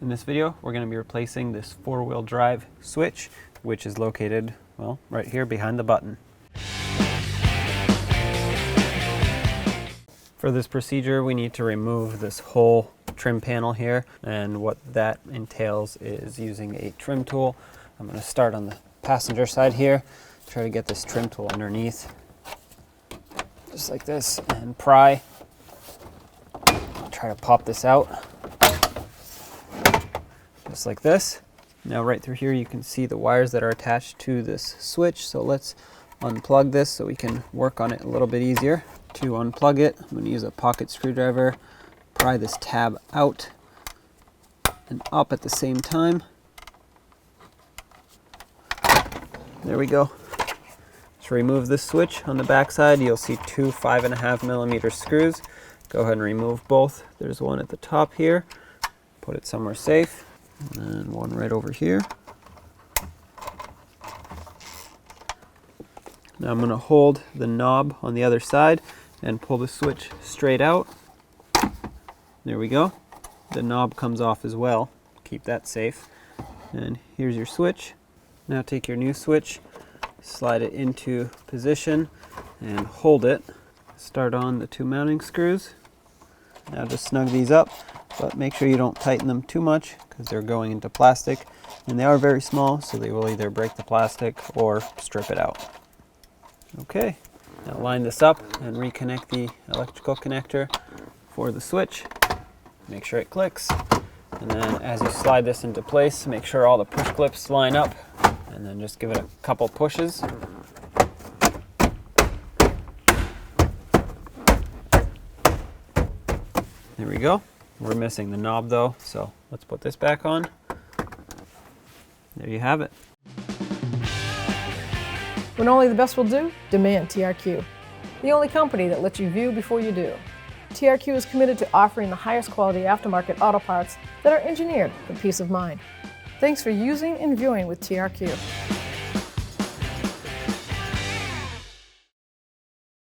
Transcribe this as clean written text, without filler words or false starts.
In this video, we're going to be replacing this four-wheel drive switch, which is located, well, right here behind the button. For this procedure, we need to remove this whole trim panel here, and what that entails is using a trim tool. I'm going to start on the passenger side here, try to get this trim tool underneath, just like this, and pry. Try to pop this out, just like this. Now right through here you can see the wires that are attached to this switch, so let's unplug this so we can work on it a little bit easier. To unplug it, I'm going to use a pocket screwdriver, pry this tab out and up at the same time. There we go. To remove this switch on the back side, you'll see two 5.5mm screws. Go ahead and remove both. There's one at the top here. Put it somewhere safe. And one right over here. Now I'm going to hold the knob on the other side and pull the switch straight out. There we go. The knob comes off as well. Keep that safe. And here's your switch. Now take your new switch, slide it into position and hold it. Start on the two mounting screws. Now just snug these up, but make sure you don't tighten them too much because they're going into plastic, and they are very small, so they will either break the plastic or strip it out. Okay, now line this up and reconnect the electrical connector for the switch. Make sure it clicks, and then as you slide this into place, make sure all the push clips line up, and then just give it a couple pushes. There we go. We're missing the knob though, so let's put this back on. There you have it. When only the best will do, demand TRQ. The only company that lets you view before you do. TRQ is committed to offering the highest quality aftermarket auto parts that are engineered for peace of mind. Thanks for using and viewing with TRQ.